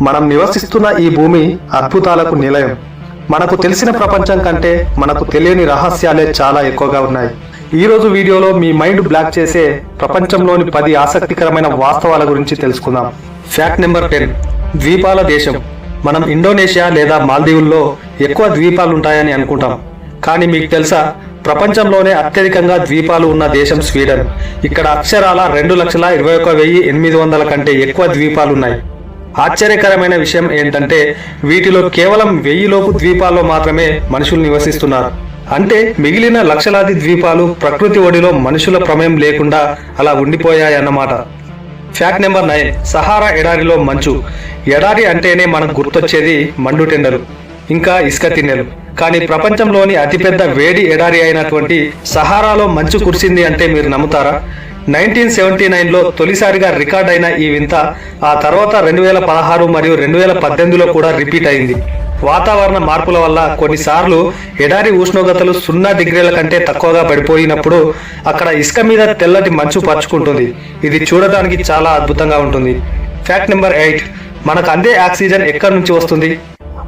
మనం నివసిస్తున్న ఈ భూమి అద్భుతాలకు నిలయం. మనకు తెలిసిన ప్రపంచం కంటే మనకు తెలియని రహస్యాలే చాలా ఎక్కువగా ఉన్నాయి. ఈరోజు వీడియోలో మీ మైండ్ బ్లాక్ చేసే ప్రపంచంలోని 10 ఆసక్తికరమైన వాస్తవాల గురించి తెలుసుకుందాం. Fact number 10. ద్వీపాల దేశం. మనం ఇండోనేషియా లేదా మాల్దీవుల్లో ఎక్కువ ద్వీపాలు ఉంటాయని అనుకుంటాం, కానీ మీకు తెలుసా, ప్రపంచంలోనే అత్యధికంగా ద్వీపాలు ఉన్న దేశం స్వీడన్. ఇక్కడ అక్షరాల 2,21,800 కంటే ఎక్కువ ద్వీపాలున్నాయి. ఆశ్చర్యకరమైన విషయం ఏంటంటే వీటిలో కేవలం 1000 లోపు ద్వీపాల్లో మాత్రమే మనుషులు నివసిస్తున్నారు. అంటే మిగిలిన లక్షలాది ద్వీపాలు ప్రకృతి ఒడిలో మనుషుల ప్రమేయం లేకుండా అలా ఉండిపోయాయన్నమాట. Fact number 9. సహారా ఎడారిలో మంచు. ఎడారి అంటేనే మనకు గుర్తొచ్చేది మండుటెండలు, ఇంకా ఇసుక తిన్నెలు. కానీ ప్రపంచంలోని అతిపెద్ద వేడి ఎడారి అయినటువంటి సహారాలో మంచు కురిసింది అంటే మీరు నమ్ముతారా? 1979లో తొలిసారిగా రికార్డ్ అయిన ఈ వింత ఆ తర్వాత 2016 మరియు 2018లో కూడా రిపీట్ అయింది. వాతావరణ మార్పుల వల్ల కొన్నిసార్లు ఎడారి ఉష్ణోగ్రతలు 0 డిగ్రీల కంటే తక్కువగా పడిపోయినప్పుడు అక్కడ ఇసుక మీద తెల్లటి మంచు పరుచుకుంటుంది. ఇది చూడటానికి చాలా అద్భుతంగా ఉంటుంది. Fact number 8. మనకు అందే ఆక్సిజన్ ఎక్కడి నుంచి వస్తుంది?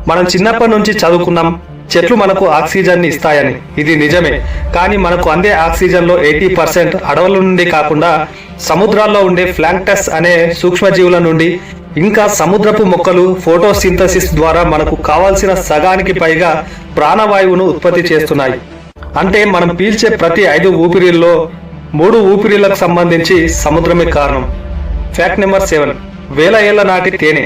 మనం చిన్నప్పటి నుంచి చదువుకున్నాం, చెట్లు మనకు ఆక్సిజన్ ని ఇస్తాయని. ఇది నిజమే, కానీ మనకు అందే ఆక్సిజన్లో 80% అడవుల నుండి కాకుండా సముద్రాల్లో ఉండే ప్లాంక్టస్ అనే సూక్ష్మజీవుల నుండి, ఇంకా సముద్రపు మొక్కలు ఫోటోసింథసిస్ ద్వారా మనకు కావాల్సిన సగానికి పైగా ప్రాణవాయువును ఉత్పత్తి చేస్తున్నాయి. అంటే మనం పీల్చే ప్రతి 5 ఊపిరిల్లో 3 ఊపిరిలకు సంబంధించి సముద్రమే కారణం. Fact number 7. వేల ఏళ్ల నాటి తేనె.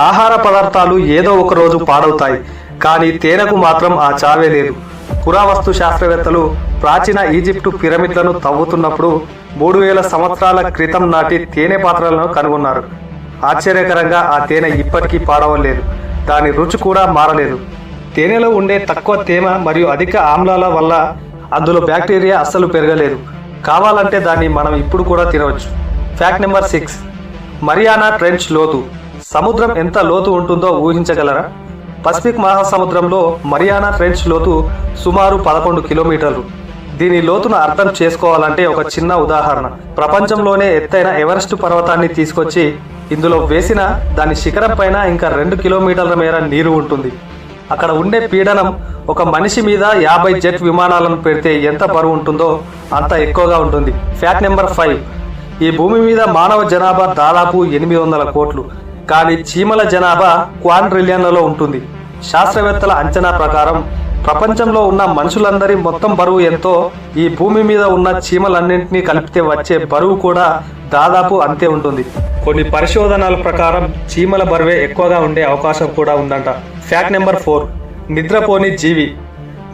ఆహార పదార్థాలు ఏదో ఒక రోజు పాడవుతాయి, కానీ తేనెకు మాత్రం ఆ చావే లేదు. పురావస్తు శాస్త్రవేత్తలు ప్రాచీన ఈజిప్టు పిరమిడ్లను తవ్వుతున్నప్పుడు 3000 సంవత్సరాల క్రితం నాటి తేనె పాత్రలను కనుగొన్నారు. ఆశ్చర్యకరంగా ఆ తేనె ఇప్పటికీ పాడవలేదు, దాని రుచి కూడా మారలేదు. తేనెలో ఉండే తక్కువ తేమ మరియు అధిక ఆమ్లాల వల్ల అందులో బ్యాక్టీరియా అస్సలు పెరగలేదు. కావాలంటే దాన్ని మనం ఇప్పుడు కూడా తినవచ్చు. Fact number 6. మరియానా ట్రెంచ్ లోతు. సముద్రం ఎంత లోతు ఉంటుందో ఊహించగలరా? పసిఫిక్ మహాసముద్రంలో మరియానా ట్రెంచ్ లోతు సుమారు 11 కిలోమీటర్లు. దీని లోతును అర్థం చేసుకోవాలంటే ఒక చిన్న ఉదాహరణ. ప్రపంచంలోనే ఎత్తైన ఎవరెస్ట్ పర్వతాన్ని తీసుకొచ్చి ఇందులో వేసిన దాని శిఖరం పైన ఇంకా 2 కిలోమీటర్ల మేర నీరు ఉంటుంది. అక్కడ ఉండే పీడనం ఒక మనిషి మీద 50 జెట్ విమానాలను పెడితే ఎంత బరువు ఉంటుందో అంత ఎక్కువగా ఉంటుంది. Fact number 5. ఈ భూమి మీద మానవ జనాభా దాదాపు 800 కోట్లు, కానీ చీమల జనాభా క్వాడ్రిలియన్లలో ఉంటుంది. శాస్త్రవేత్తల అంచనా ప్రకారం ప్రపంచంలో ఉన్న మనుషులందరి మొత్తం బరువు ఎంతో ఈ భూమి మీద ఉన్న చీమలన్నింటినీ కలిపితే వచ్చే బరువు కూడా దాదాపు అంతే ఉంటుంది. కొన్ని పరిశోధనల ప్రకారం చీమల బరువే ఎక్కువగా ఉండే అవకాశం కూడా ఉందంట. Fact number 4. నిద్రపోని జీవి.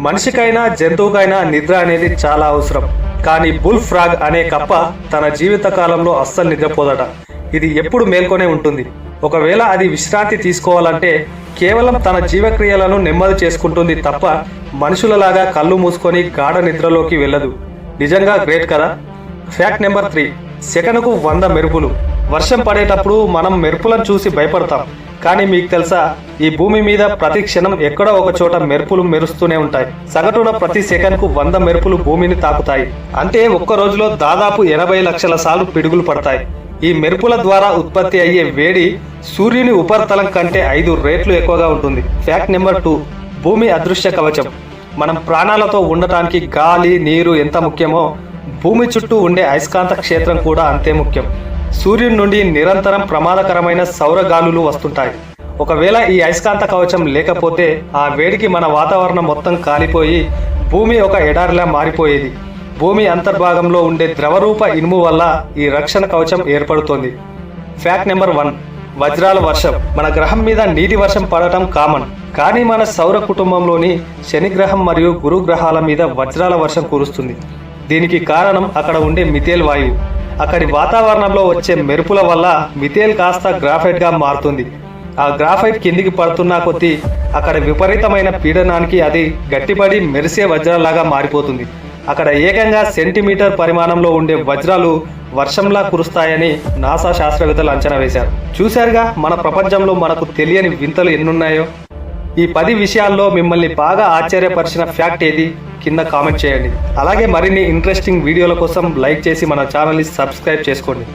మనిషికైనా జంతువుకైనా నిద్ర అనేది చాలా అవసరం, కానీ బుల్ ఫ్రాగ్ అనే కప్ప తన జీవిత కాలంలో అస్సలు నిద్రపోదట. ఇది ఎప్పుడు మేల్కొనే ఉంటుంది. ఒకవేళ అది విశ్రాంతి తీసుకోవాలంటే కేవలం తన జీవక్రియలను నెమ్మది చేసుకుంటుంది తప్ప మనుషులలాగా కళ్ళు మూసుకొని గాఢ నిద్రలోకి వెళ్ళదు. నిజంగా గ్రేట్ కదా. Fact number 3. సెకనుకు 100 మెరుపులు. వర్షం పడేటప్పుడు మనం మెరుపులను చూసి భయపడతాం, కానీ మీకు తెలుసా, ఈ భూమి మీద ప్రతి క్షణం ఎక్కడో ఒక చోట మెరుపులు మెరుస్తూనే ఉంటాయి. సగటున ప్రతి సెకనుకు 100 మెరుపులు భూమిని తాకుతాయి. అంటే ఒక్క రోజులో దాదాపు 80 లక్షల సార్లు పిడుగులు పడతాయి. ఈ మెరుపుల ద్వారా ఉత్పత్తి అయ్యే వేడి సూర్యుని ఉపరితలం కంటే 5 రెట్లు ఎక్కువగా ఉంటుంది. Fact number 2. భూమి అదృశ్య కవచం. మనం ప్రాణాలతో ఉండటానికి గాలి, నీరు ఎంత ముఖ్యమో భూమి చుట్టూ ఉండే అయస్కాంత క్షేత్రం కూడా అంతే ముఖ్యం. సూర్యుని నుండి నిరంతరం ప్రమాదకరమైన సౌర గాలులు వస్తుంటాయి. ఒకవేళ ఈ అయస్కాంత కవచం లేకపోతే ఆ వేడికి మన వాతావరణం మొత్తం కాలిపోయి భూమి ఒక ఎడారిలా మారిపోయేది. భూమి అంతర్భాగంలో ఉండే ద్రవరూప ఇనుము వల్ల ఈ రక్షణ కవచం ఏర్పడుతోంది. Fact number 1. వజ్రాల వర్షం. మన గ్రహం మీద నీటి వర్షం పడటం కామన్, కానీ మన సౌర కుటుంబంలోని శని గ్రహం మరియు గురు గ్రహాల మీద వజ్రాల వర్షం కురుస్తుంది. దీనికి కారణం అక్కడ ఉండే మిథేల్ వాయువు. అక్కడి వాతావరణంలో వచ్చే మెరుపుల వల్ల మిథేల్ కాస్త గ్రాఫైట్గా మారుతుంది. ఆ గ్రాఫైట్ కిందికి పడుతున్న కొద్దీ అక్కడ విపరీతమైన పీడనానికి అది గట్టిపడి మెరిసే వజ్రాలాగా మారిపోతుంది. అక్కడ ఏకంగా సెంటీమీటర్ పరిమాణంలో ఉండే వజ్రాలు వర్షంలా కురుస్తాయని నాసా శాస్త్రవేత్తలు అంచనా వేశారు. చూశారుగా మన ప్రపంచంలో మనకు తెలియని వింతలు ఎన్నున్నాయో. ఈ 10 విషయాల్లో మిమ్మల్ని బాగా ఆశ్చర్యపరిచిన ఫ్యాక్ట్ ఏది? కింద కామెంట్ చేయండి. అలాగే మరిన్ని ఇంట్రెస్టింగ్ వీడియోల కోసం లైక్ చేసి మన ఛానల్ని సబ్స్క్రైబ్ చేసుకోండి.